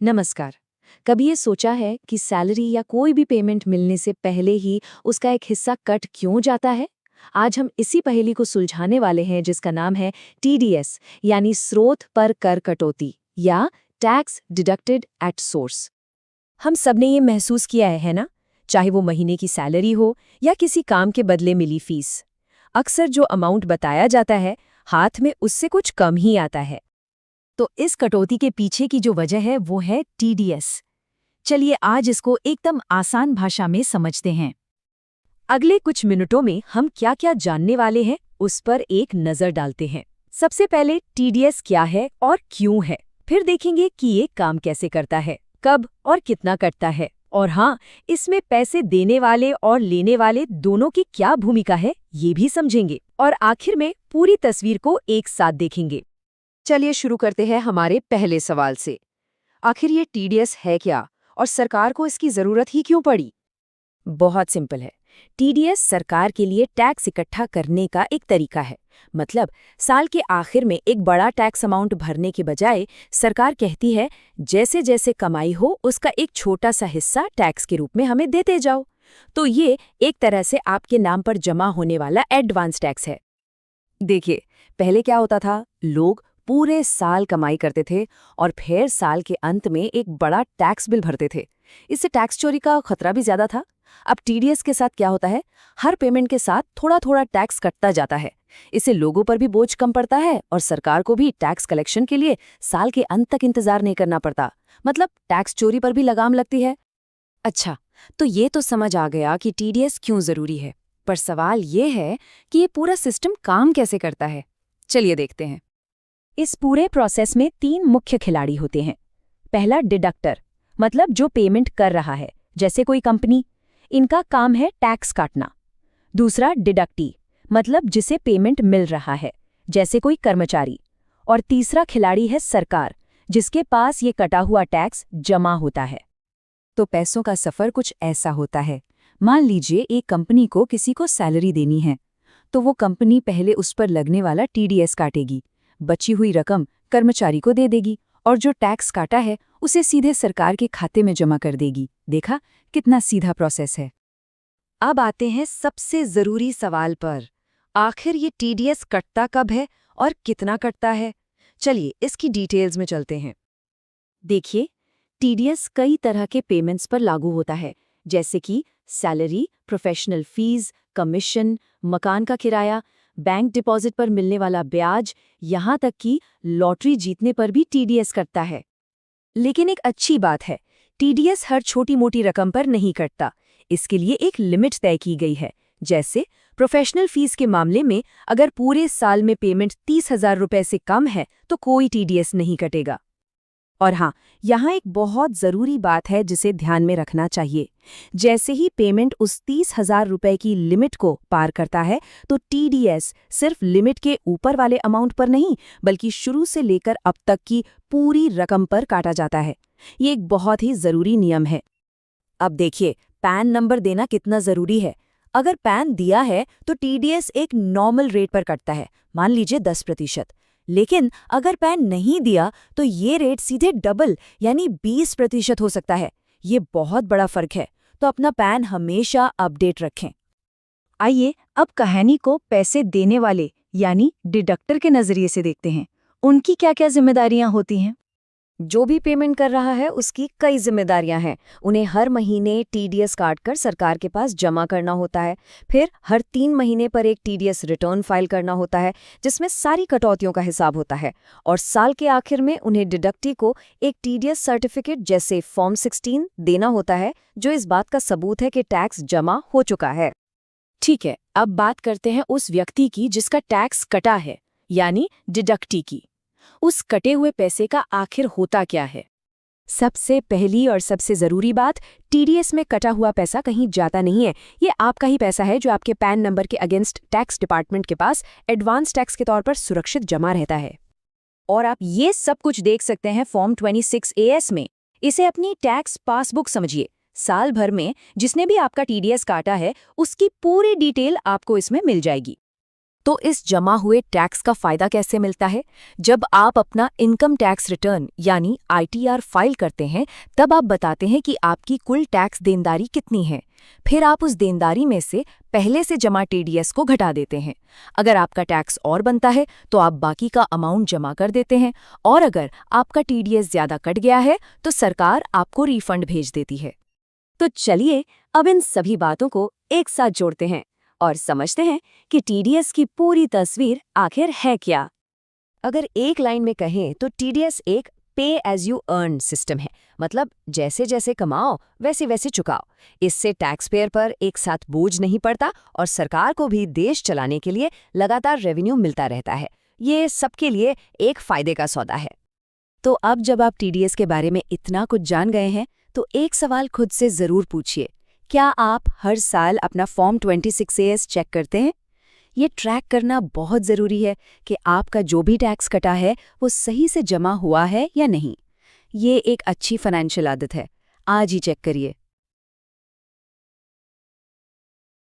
नमस्कार। कभी ये सोचा है कि सैलरी या कोई भी पेमेंट मिलने से पहले ही उसका एक हिस्सा कट क्यों जाता है? आज हम इसी पहेली को सुलझाने वाले हैं जिसका नाम है टीडीएस यानी स्रोत पर कर कटौती या टैक्स डिडक्टेड एट सोर्स। हम सबने ये महसूस किया है ना? चाहे वो महीने की सैलरी हो या किसी काम के बदले मिली फीस। अक्सर जो अमाउंट बताया जाता है, हाथ में उससे कुछ कम ही आता है। तो इस कटौती के पीछे की जो वजह है वो है टीडीएस। चलिए आज इसको एकदम आसान भाषा में समझते हैं। अगले कुछ मिनटों में हम क्या क्या जानने वाले हैं उस पर एक नजर डालते हैं। सबसे पहले टीडीएस क्या है और क्यों है, फिर देखेंगे कि ये काम कैसे करता है, कब और कितना कटता है, और हाँ, इसमें पैसे देने वाले और लेने वाले दोनों की क्या भूमिका है ये भी समझेंगे, और आखिर में पूरी तस्वीर को एक साथ देखेंगे। चलिए शुरू करते हैं हमारे पहले सवाल से। आखिर ये टीडीएस है क्या और सरकार को इसकी जरूरत ही क्यों पड़ी? बहुत सिंपल है। टीडीएस सरकार के लिए टैक्स इकट्ठा करने का एक तरीका है। मतलब साल के आखिर में एक बड़ा टैक्स अमाउंट भरने के बजाय सरकार कहती है जैसे जैसे कमाई हो उसका एक छोटा सा हिस्सा टैक्स के रूप में हमें देते जाओ। तो ये एक तरह से आपके नाम पर जमा होने वाला एडवांस टैक्स है। देखिए, पहले क्या होता था, लोग पूरे साल कमाई करते थे और फिर साल के अंत में एक बड़ा टैक्स बिल भरते थे। इससे टैक्स चोरी का खतरा भी ज्यादा था। अब टीडीएस के साथ क्या होता है, हर पेमेंट के साथ थोड़ा थोड़ा टैक्स कटता जाता है। इससे लोगों पर भी बोझ कम पड़ता है और सरकार को भी टैक्स कलेक्शन के लिए साल के अंत तक इंतजार नहीं करना पड़ता। मतलब टैक्स चोरी पर भी लगाम लगती है। अच्छा, तो ये तो समझ आ गया कि टीडीएस क्यों जरूरी है, पर सवाल ये है कि ये पूरा सिस्टम काम कैसे करता है। चलिए देखते हैं। इस पूरे प्रोसेस में 3 मुख्य खिलाड़ी होते हैं। पहला डिडक्टर, मतलब जो पेमेंट कर रहा है, जैसे कोई कंपनी। इनका काम है टैक्स काटना। दूसरा डिडक्टी, मतलब जिसे पेमेंट मिल रहा है, जैसे कोई कर्मचारी। और तीसरा खिलाड़ी है सरकार, जिसके पास ये कटा हुआ टैक्स जमा होता है। तो पैसों का सफर कुछ ऐसा होता है। मान लीजिए एक कंपनी को किसी को सैलरी देनी है, तो वो कंपनी पहले उस पर लगने वाला टीडीएस काटेगी, बची हुई रकम कर्मचारी को दे देगी और जो टैक्स काटा है उसे सीधे सरकार के खाते में जमा कर देगी। देखा कितना सीधा प्रोसेस है। अब आते हैं सबसे जरूरी सवाल पर। आखिर ये टीडीएस कटता कब है और कितना कटता है? चलिए इसकी डिटेल्स में चलते हैं। देखिए, टीडीएस कई तरह के पेमेंट्स पर लागू होता है, जैसे कि सैलरी, प्रोफेशनल फीस, कमीशन, मकान का किराया, बैंक डिपॉजिट पर मिलने वाला ब्याज, यहाँ तक कि लॉटरी जीतने पर भी टीडीएस कटता है। लेकिन एक अच्छी बात है, टीडीएस हर छोटी मोटी रकम पर नहीं कटता। इसके लिए एक लिमिट तय की गई है। जैसे प्रोफेशनल फीस के मामले में अगर पूरे साल में पेमेंट 30,000 रुपए से कम है तो कोई टीडीएस नहीं कटेगा। और हाँ, यहाँ एक बहुत ज़रूरी बात है जिसे ध्यान में रखना चाहिए। जैसे ही पेमेंट उस 30,000 रुपए की लिमिट को पार करता है तो टीडीएस सिर्फ लिमिट के ऊपर वाले अमाउंट पर नहीं, बल्कि शुरू से लेकर अब तक की पूरी रकम पर काटा जाता है। ये एक बहुत ही ज़रूरी नियम है। अब देखिए, पैन नंबर देना कितना ज़रूरी है। अगर पैन दिया है तो टीडीएस एक नॉर्मल रेट पर कटता है, मान लीजिए 10%। लेकिन अगर पैन नहीं दिया तो ये रेट सीधे डबल यानी 20% हो सकता है। ये बहुत बड़ा फर्क है, तो अपना पैन हमेशा अपडेट रखें। आइए अब कहानी को पैसे देने वाले यानी डिडक्टर के नजरिए से देखते हैं। उनकी क्या क्या जिम्मेदारियां होती हैं? जो भी पेमेंट कर रहा है उसकी कई जिम्मेदारियां हैं। उन्हें हर महीने टीडीएस काट कर सरकार के पास जमा करना होता है। फिर हर 3 महीने पर एक टीडीएस रिटर्न फाइल करना होता है, जिसमें सारी कटौतियों का हिसाब होता है। और साल के आखिर में उन्हें डिडक्टी को एक टीडीएस सर्टिफिकेट जैसे फॉर्म 16 देना होता है, जो इस बात का सबूत है कि टैक्स जमा हो चुका है। ठीक है, अब बात करते हैं उस व्यक्ति की जिसका टैक्स कटा है, यानी डिडक्टी की। उस कटे हुए पैसे का आखिर होता क्या है? सबसे पहली और सबसे जरूरी बात, टीडीएस में कटा हुआ पैसा कहीं जाता नहीं है। ये आपका ही पैसा है जो आपके पैन नंबर के अगेंस्ट टैक्स डिपार्टमेंट के पास एडवांस टैक्स के तौर पर सुरक्षित जमा रहता है। और आप ये सब कुछ देख सकते हैं फॉर्म 26AS में। इसे अपनी टैक्स पासबुक समझिए। साल भर में जिसने भी आपका टीडीएस काटा है उसकी पूरी डिटेल आपको इसमें मिल जाएगी। तो इस जमा हुए टैक्स का फायदा कैसे मिलता है? जब आप अपना इनकम टैक्स रिटर्न यानी ITR फाइल करते हैं, तब आप बताते हैं कि आपकी कुल टैक्स देनदारी कितनी है। फिर आप उस देनदारी में से पहले से जमा TDS को घटा देते हैं। अगर आपका टैक्स और बनता है तो आप बाकी का अमाउंट जमा कर देते हैं, और अगर आपका TDS ज्यादा कट गया है तो सरकार आपको रिफंड भेज देती है। तो चलिए अब इन सभी बातों को एक साथ जोड़ते हैं और समझते हैं कि TDS की पूरी तस्वीर आखिर है क्या। अगर एक लाइन में कहें तो TDS एक पे एज यू अर्न सिस्टम है, मतलब जैसे जैसे कमाओ वैसे वैसे चुकाओ। इससे टैक्स पेयर पर एक साथ बोझ नहीं पड़ता और सरकार को भी देश चलाने के लिए लगातार रेवेन्यू मिलता रहता है। ये सबके लिए एक फायदे का सौदा है। तो अब जब आप TDS के बारे में इतना कुछ जान गए हैं, तो एक सवाल खुद से ज़रूर पूछिए, क्या आप हर साल अपना फॉर्म 26AS चेक करते हैं? ये ट्रैक करना बहुत ज़रूरी है कि आपका जो भी टैक्स कटा है वो सही से जमा हुआ है या नहीं। ये एक अच्छी फाइनेंशियल आदत है, आज ही चेक करिए।